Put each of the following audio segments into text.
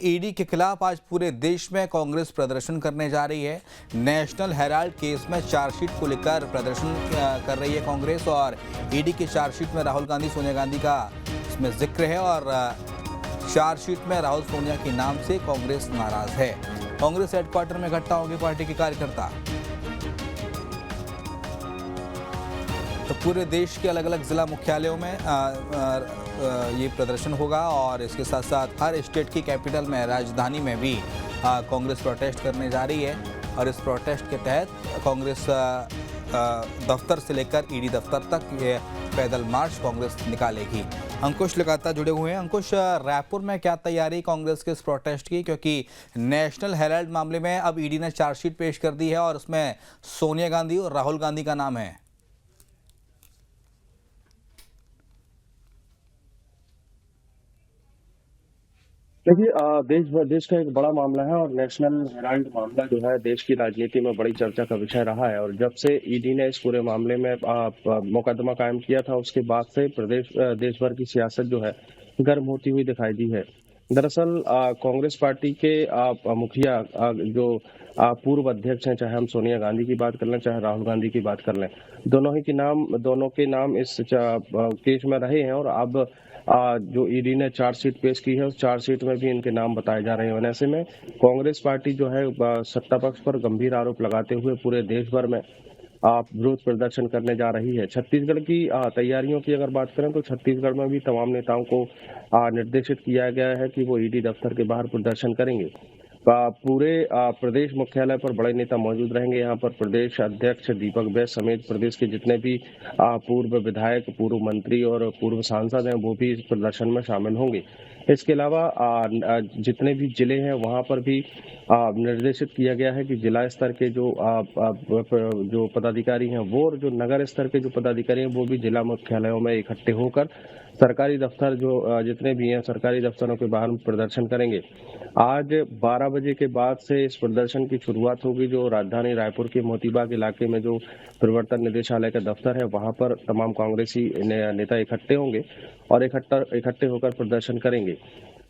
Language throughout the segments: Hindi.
ईडी के खिलाफ आज पूरे देश में कांग्रेस प्रदर्शन करने जा रही है। नेशनल हेराल्ड केस में चार्जशीट को लेकर प्रदर्शन कर रही है कांग्रेस और ईडी की चार्जशीट में राहुल गांधी, सोनिया गांधी का इसमें जिक्र है और चार्जशीट में राहुल, सोनिया के नाम से कांग्रेस नाराज है। कांग्रेस हेडक्वार्टर में इकट्ठा होंगे पार्टी के कार्यकर्ता। तो पूरे देश के अलग अलग जिला मुख्यालयों में ये प्रदर्शन होगा और इसके साथ साथ हर स्टेट की कैपिटल में, राजधानी में भी कांग्रेस प्रोटेस्ट करने जा रही है और इस प्रोटेस्ट के तहत कांग्रेस दफ्तर से लेकर ईडी दफ्तर तक ये पैदल मार्च कांग्रेस निकालेगी। अंकुश लगातार जुड़े हुए हैं। अंकुश, रायपुर में क्या तैयारी कांग्रेस के इस प्रोटेस्ट की, क्योंकि नेशनल हेराल्ड मामले में अब ईडी ने चार्जशीट पेश कर दी है और उसमें सोनिया गांधी और राहुल गांधी का नाम है। देखिए, देश का एक बड़ा मामला है और नेशनल हेराल्ड मामला जो है देश की राजनीति में बड़ी चर्चा का विषय रहा है। और जब से ईडी ने इस पूरे मामले में मुकदमा कायम किया था, उसके बाद से देश भर की सियासत जो है गर्म होती हुई दिखाई दी है। दरअसल कांग्रेस पार्टी के मुखिया जो पूर्व अध्यक्ष हैं, चाहे हम सोनिया गांधी की बात कर लें, चाहे राहुल गांधी की बात कर लें, दोनों के नाम इस केस में रहे हैं। और अब जो ईडी ने चार्जशीट पेश की है, उस चार्जशीट में भी इनके नाम बताए जा रहे हैं। ऐसे में कांग्रेस पार्टी जो है सत्ता पक्ष पर गंभीर आरोप लगाते हुए पूरे देश भर में विरोध प्रदर्शन करने जा रही है। छत्तीसगढ़ की तैयारियों की अगर बात करें तो छत्तीसगढ़ में भी तमाम नेताओं को निर्देशित किया गया है कि वो ईडी दफ्तर के बाहर प्रदर्शन करेंगे। पूरे प्रदेश मुख्यालय पर बड़े नेता मौजूद रहेंगे। यहाँ पर प्रदेश अध्यक्ष दीपक बैज समेत प्रदेश के जितने भी पूर्व विधायक, पूर्व मंत्री और पूर्व सांसद हैं, वो भी इस प्रदर्शन में शामिल होंगे। इसके अलावा जितने भी जिले हैं वहाँ पर भी निर्देशित किया गया है कि जिला स्तर के जो पदाधिकारी हैं वो, और जो नगर स्तर के जो पदाधिकारी हैं वो भी जिला मुख्यालयों में इकट्ठे होकर सरकारी दफ्तर जितने भी हैं सरकारी दफ्तरों के बाहर प्रदर्शन करेंगे। आज 12 बजे के बाद से इस प्रदर्शन की शुरुआत होगी। जो राजधानी रायपुर के मोतीबाग इलाके में जो प्रवर्तन निदेशालय का दफ्तर है, वहां पर तमाम कांग्रेसी नेता इकट्ठे होंगे और इकट्ठे होकर प्रदर्शन करेंगे।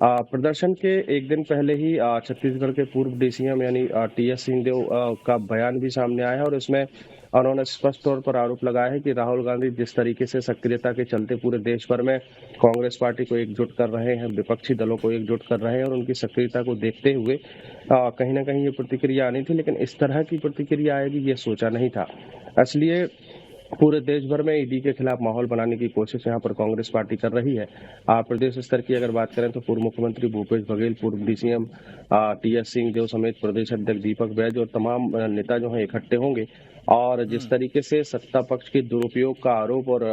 प्रदर्शन के एक दिन पहले ही छत्तीसगढ़ के पूर्व डीसीएम यानी टीएस सिंहदेव का बयान भी सामने आया है और इसमें उन्होंने स्पष्ट तौर पर आरोप लगाया है कि राहुल गांधी जिस तरीके से सक्रियता के चलते पूरे देश भर में कांग्रेस पार्टी को एकजुट कर रहे हैं, विपक्षी दलों को एकजुट कर रहे हैं, और उनकी सक्रियता को देखते हुए कहीं ना कहीं ये प्रतिक्रिया आनी थी, लेकिन इस तरह की प्रतिक्रिया आएगी ये सोचा नहीं था। इसलिए पूरे देश भर में ईडी के खिलाफ माहौल बनाने की कोशिश यहाँ पर कांग्रेस पार्टी कर रही है। प्रदेश स्तर की अगर बात करें तो पूर्व मुख्यमंत्री भूपेश बघेल, पूर्व डीसीएम टीएस सिंहदेव समेत प्रदेश अध्यक्ष दीपक बैज और तमाम नेता जो हैं इकट्ठे होंगे। और जिस तरीके से सत्ता पक्ष के दुरुपयोग का आरोप और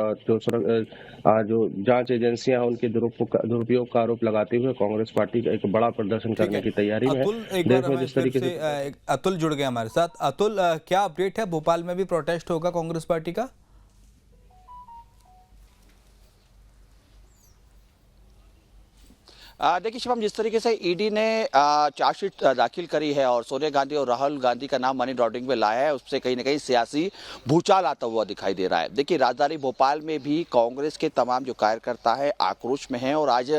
जो जांच एजेंसियां हैं उनके दुरुपयोग का आरोप लगाते हुए कांग्रेस पार्टी एक बड़ा प्रदर्शन करने की तैयारी में है। देश में जिस तरीके से अतुल जुड़ गए हमारे साथ। अतुल, क्या अपडेट है? भोपाल में भी प्रोटेस्ट होगा कांग्रेस पार्टी का? देखिए शिवम, जिस तरीके से ईडी ने चार्जशीट दाखिल करी है और सोनिया गांधी और राहुल गांधी का नाम मनी लॉन्ड्रिंग में लाया है, उससे कहीं ना कहीं सियासी भूचाल आता हुआ दिखाई दे रहा है। देखिए, राजधानी भोपाल में भी कांग्रेस के तमाम जो कार्यकर्ता है आक्रोश में हैं और आज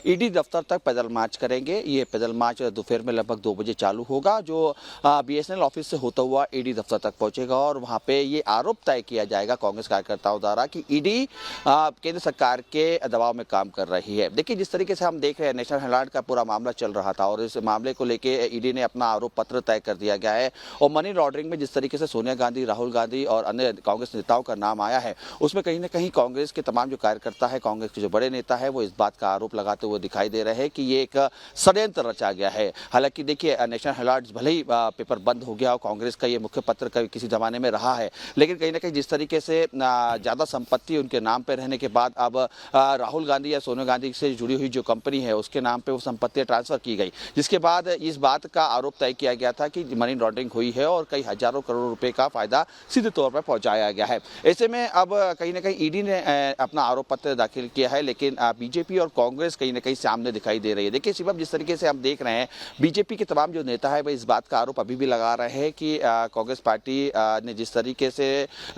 ईडी दफ्तर तक पैदल मार्च करेंगे। ये पैदल मार्च दोपहर में लगभग 2 बजे चालू होगा, जो बीएसएनएल ऑफिस से होता हुआ ईडी दफ्तर तक पहुंचेगा और वहां पे ये आरोप तय किया जाएगा कांग्रेस कार्यकर्ताओं द्वारा कि ईडी केंद्र सरकार के दबाव में काम कर रही है। देखिए, जिस तरीके से हम देख रहे हैं नेशनल हेराल्ड का पूरा मामला चल रहा था और इस मामले को लेके ईडी ने अपना आरोप पत्र तय कर दिया गया है और मनी लॉन्ड्रिंग में जिस तरीके से सोनिया गांधी, राहुल गांधी और अन्य कांग्रेस नेताओं का नाम आया है, उसमें कहीं ना कहीं कांग्रेस के तमाम जो कार्यकर्ता है, कांग्रेस के जो बड़े नेता है, वो इस बात का आरोप लगाते हुए दिखाई दे रहे हैं कि ये एक षड्यंत्र रचा गया है। हालांकि देखिए, नेशनल हेराल्ड भले ही पेपर बंद हो गया और कांग्रेस का ये मुख्य पत्र किसी जमाने में रहा है, लेकिन कहीं ना कहीं जिस तरीके से ज्यादा संपत्ति उनके नाम पर रहने के बाद अब राहुल गांधी या सोनिया गांधी से जुड़ी हुई जो कंपनी है उसके नाम पे वो संपत्ति ट्रांसफर की गई, जिसके बाद इस बात का आरोप तय किया गया था कि मनी लॉन्ड्रिंग हुई है और कई हजारों करोड़ रुपए का फायदा सीधे तौर पर पहुंचाया गया है। ऐसे में अब कहीं ना कहीं ईडी ने अपना आरोप पत्र दाखिल किया है, लेकिन बीजेपी और कांग्रेस कहीं ना कहीं सामने दिखाई दे रही है। देखिए शिवम, जिस तरीके से हम देख रहे हैं, बीजेपी के तमाम जो नेता है वह इस बात का आरोप अभी भी लगा रहे हैं कि कांग्रेस पार्टी ने जिस तरीके से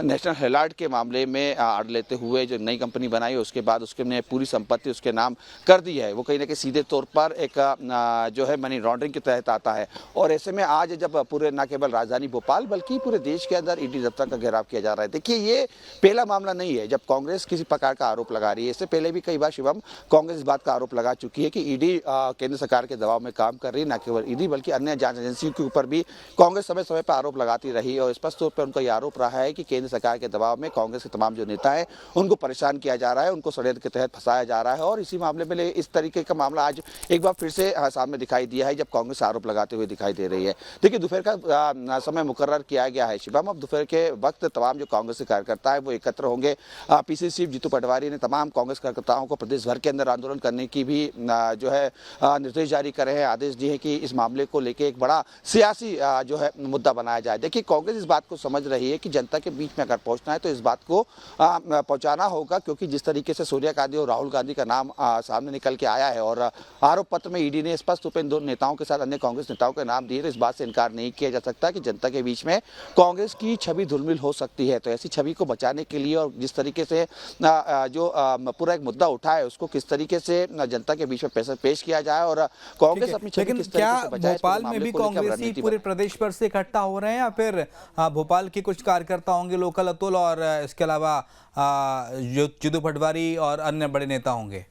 नेशनल हेराल्ड के मामले में आड़ लेते हुए जो नई कंपनी बनाई उसके बाद उसके पूरी संपत्ति उसके नाम कर दी है, वो कहीं ना न कहीं सीधे तौर पर एक जो है मनी लॉन्ड्रिंग के तहत आता है। और ऐसे में आज जब पूरे न केवल राजधानी भोपाल बल्कि पूरे देश के अंदर ईडी दफ्तर का घेराव किया जा रहा है। देखिए, ये पहला मामला नहीं है जब कांग्रेस किसी प्रकार का आरोप लगा रही है। इससे पहले भी कई बार शिवम कांग्रेस इस बात का आरोप लगा चुकी है कि ईडी केंद्र सरकार के दबाव में काम कर रही है। न केवल ईडी बल्कि अन्य जांच एजेंसियों के ऊपर भी कांग्रेस समय समय पर आरोप लगाती रही और स्पष्ट तौर पर उनका यह आरोप रहा है कि केंद्र सरकार के दबाव में कांग्रेस के तमाम जो नेता हैं उनको परेशान किया जा रहा है, उनको षड्यंत्र के तहत फंसाया जा रहा है। और इसी मामले में इस तरीके का मामला आज एक बार फिर से सामने दिखाई दिया है जब कांग्रेस आरोप लगाते हुए दिखाई दे रही है। देखिए, दोपहर का समय मुकर्रर किया गया है शिवम। अब दोपहर के वक्त तमाम जो कांग्रेस के कार्यकर्ता है वो एकत्र होंगे। पीसीसी चीफ जीतू पटवारी ने तमाम कांग्रेस कार्यकर्ताओं को प्रदेश भर के अंदर आंदोलन करने की भी जो है निर्देश जारी करे हैं, आदेश दिए हैं कि इस मामले को लेकर एक बड़ा सियासी जो है मुद्दा बनाया जाए। देखिए, कांग्रेस इस बात को समझ रही है कि जनता के बीच में अगर पहुंचना है तो इस बात को पहुंचाना होगा, क्योंकि जिस तरीके से सोनिया गांधी और राहुल गांधी का नाम सामने निकल के आया है और आरोप पत्र में ईडी ने स्पष्ट रूप से इन दोनों नेताओं के साथ अन्य कांग्रेस नेताओं के नाम दिए, तो इस बात से इनकार नहीं किया जा सकता कि जनता के बीच में कांग्रेस की छवि धूलमिल हो सकती है। तो ऐसी छवि को बचाने के लिए और जिस तरीके से जो पूरा एक मुद्दा उठा है उसको किस तरीके से जनता के बीच में पेश किया जाए और कांग्रेस अपनी छवि किस तरीके से बचाए। भोपाल में भी कांग्रेसी पूरे प्रदेश भर से इकट्ठा हो रहे हैं या फिर भोपाल के कुछ कार्यकर्ता होंगे लोकल अतुल और इसके अलावा जीतू पटवारी और अन्य बड़े नेता होंगे?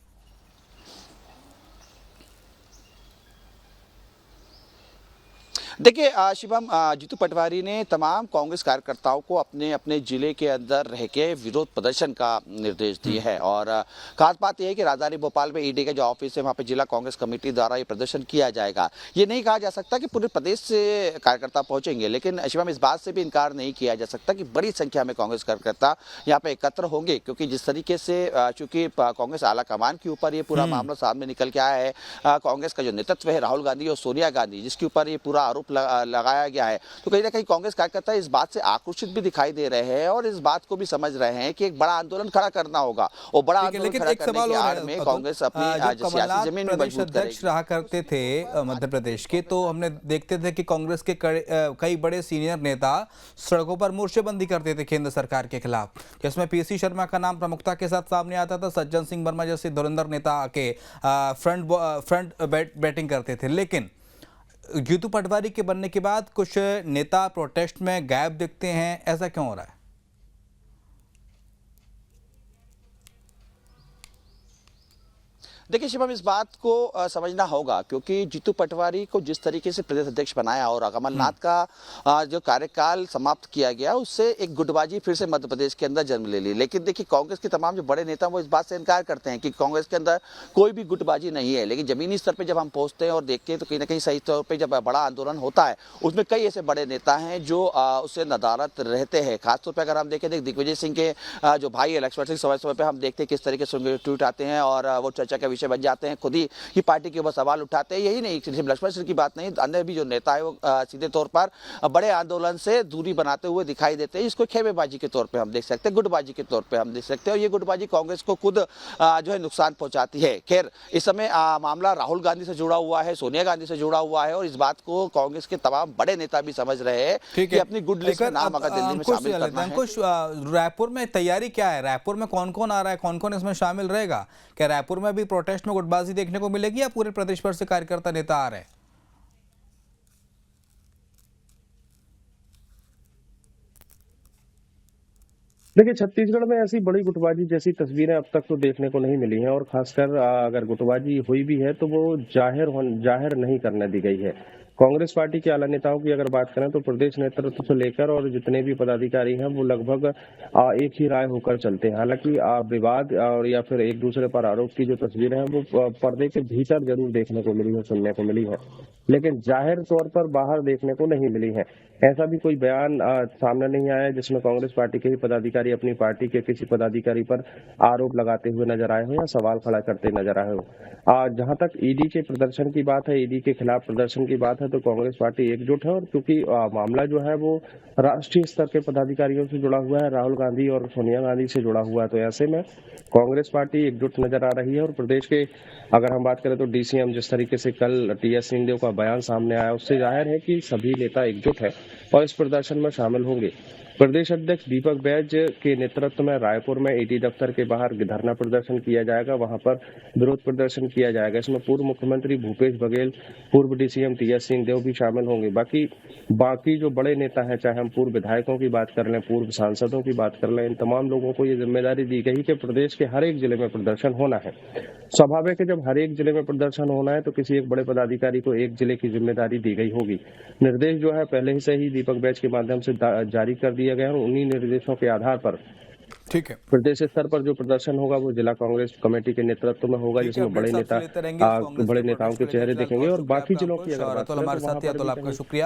देखिए शिवम, जीतू पटवारी ने तमाम कांग्रेस कार्यकर्ताओं को अपने अपने जिले के अंदर रह के विरोध प्रदर्शन का निर्देश दिए है। और खास बात यह है कि राजधानी भोपाल में ईडी का जो ऑफिस है वहाँ पे जिला कांग्रेस कमेटी द्वारा ये प्रदर्शन किया जाएगा। ये नहीं कहा जा सकता कि पूरे प्रदेश से कार्यकर्ता पहुंचेंगे, लेकिन शिवम इस बात से भी इनकार नहीं किया जा सकता कि बड़ी संख्या में कांग्रेस कार्यकर्ता यहाँ पे एकत्र होंगे, क्योंकि जिस तरीके से चूंकि कांग्रेस आला कमान के ऊपर ये पूरा मामला सामने निकल के आया है, कांग्रेस का जो नेतृत्व है राहुल गांधी और सोनिया गांधी जिसके ऊपर ये पूरा आरोप लगाया गया है, तो कहीं ना कहीं कांग्रेस कार्यकर्ता इस बात से आक्रोशित भी दिखाई दे रहे हैं और इस बात को भी समझ रहे हैं कि एक बड़ा आंदोलन खड़ा करना होगा और बड़ा आंदोलन खड़ा करने की आड़ में कांग्रेस अपनी सियासी जमीन में मजबूत अध्यक्ष रहा करते थे मध्य प्रदेश के, तो हमने देखते थे कि कांग्रेस के कई बड़े सीनियर नेता सड़कों पर मोर्चेबंदी करते थे केंद्र सरकार के खिलाफ, जिसमें पीसी शर्मा का नाम प्रमुखता के साथ सामने आता था। सज्जन सिंह वर्मा जैसे धुरंधर नेता आके फ्रंट बैटिंग करते थे। लेकिन जीतू पटवारी के बनने के बाद कुछ नेता प्रोटेस्ट में गायब दिखते हैं, ऐसा क्यों हो रहा है? देखिए शिवम, इस बात को समझना होगा, क्योंकि जीतू पटवारी को जिस तरीके से प्रदेश अध्यक्ष बनाया और कमलनाथ का जो कार्यकाल समाप्त किया गया उससे एक गुटबाजी फिर से मध्य प्रदेश के अंदर जन्म ले ली। लेकिन देखिए, कांग्रेस के तमाम जो बड़े नेता वो इस बात से इनकार करते हैं कि कांग्रेस के अंदर कोई भी गुटबाजी नहीं है। लेकिन जमीनी स्तर पर जब हम पहुंचते हैं और देखते हैं तो कहीं ना कहीं सही तौर पर जब बड़ा आंदोलन होता है उसमें कई ऐसे बड़े नेता हैं जो उससे नदारत रहते हैं। खासतौर पर अगर हम देखें दिग्विजय सिंह के जो भाई है लक्ष्मण सिंह, समय समय पर हम देखते हैं किस तरीके से उनके ट्वीट आते हैं और वो चर्चा का विषय बन जाते हैं, खुद ही की पार्टी के ऊपर सवाल उठाते हैं। यही नहीं, सिर्फ लक्ष्मण सिंह की बात नहीं, अन्य भी जो नेता है वो सीधे तौर पर बड़े आंदोलन से दूरी बनाते हुए दिखाई देते हैं। इसको खेमेबाजी के तौर पे हम देख सकते हैं, गुटबाजी के तौर पे हम देख सकते हैं, और ये गुटबाजी कांग्रेस को खुद जो है नुकसान पहुंचाती है। खैर, इस समय मामला राहुल गांधी से जुड़ा हुआ है, सोनिया गांधी से जुड़ा हुआ है और इस बात को कांग्रेस के तमाम बड़े नेता भी समझ रहे हैं कि अपनी गुड लिस्ट में नाम अगर दिल्ली में शामिल करना है। अंकुश, रायपुर में तैयारी क्या है? रायपुर में कौन कौन आ रहा है, कौन कौन इसमें शामिल रहेगा? क्या रायपुर में भी प्रोटेस्ट में गुटबाजी देखने को मिलेगी या पूरे प्रदेश भर से कार्यकर्ता नेता आ रहे हैं? देखिए, छत्तीसगढ़ में ऐसी बड़ी गुटबाजी जैसी तस्वीरें अब तक तो देखने को नहीं मिली हैं और खासकर अगर गुटबाजी हुई भी है तो वो जाहिर नहीं करने दी गई है। कांग्रेस पार्टी के आला नेताओं की अगर बात करें तो प्रदेश नेतृत्व से लेकर और जितने भी पदाधिकारी हैं वो लगभग एक ही राय होकर चलते हैं। हालांकि विवाद और या फिर एक दूसरे पर आरोप की जो तस्वीरें हैं वो पर्दे के भीतर जरूर देखने को मिली है, सुनने को मिली है, लेकिन जाहिर तौर पर बाहर देखने को नहीं मिली है। ऐसा भी कोई बयान सामने नहीं आया जिसमें कांग्रेस पार्टी के ही पदाधिकारी अपनी पार्टी के किसी पदाधिकारी पर आरोप लगाते हुए नजर आए हो या सवाल खड़ा करते नजर आए हो। जहां तक ईडी के प्रदर्शन की बात है, ईडी के खिलाफ प्रदर्शन की बात है, तो कांग्रेस पार्टी एकजुट है और क्योंकि मामला जो है वो राष्ट्रीय स्तर के पदाधिकारियों से जुड़ा हुआ है, राहुल गांधी और सोनिया गांधी से जुड़ा हुआ है, तो ऐसे में कांग्रेस पार्टी एकजुट नजर आ रही है। और प्रदेश के अगर हम बात करें तो डीसीएम जिस तरीके से कल टीएस सिंहदेव का बयान सामने आया उससे जाहिर है कि सभी नेता एकजुट है और इस प्रदर्शन में शामिल होंगे। प्रदेश अध्यक्ष दीपक बैज के नेतृत्व में रायपुर में ईडी दफ्तर के बाहर धरना प्रदर्शन किया जाएगा। वहां पर विरोध प्रदर्शन किया जाएगा। इसमें पूर्व मुख्यमंत्री भूपेश बघेल, पूर्व डीसीएम टीएस सिंहदेव भी शामिल होंगे। बाकी जो बड़े नेता हैं, चाहे हम पूर्व विधायकों की बात कर लें, पूर्व सांसदों की बात कर लें, इन तमाम लोगों को ये जिम्मेदारी दी गई कि प्रदेश के हर एक जिले में प्रदर्शन होना है। स्वाभाविक है, जब हर एक जिले में प्रदर्शन होना है तो किसी एक बड़े पदाधिकारी को एक जिले की जिम्मेदारी दी गई होगी। निर्देश जो है पहले ही से ही दीपक बैज के माध्यम से जारी कर दिया गया है। उन्हीं निर्देशों के आधार पर ठीक है। प्रदेश स्तर पर जो प्रदर्शन होगा वो जिला कांग्रेस कमेटी के नेतृत्व में होगा, ठीक है, जिसमें बड़े अपडेट्स आपसे लेते रहेंगे। कांग्रेस बड़े के नेताओं के प्रोटेस्ट को चेहरे लेकर दिखेंगे। और शुक्रिया बाकी आपका जिलों की अंकुश अगर और बात अतुल करें हमारे तो वहां साथी। पर अतुल भी आपका कहीं शुक्रिया।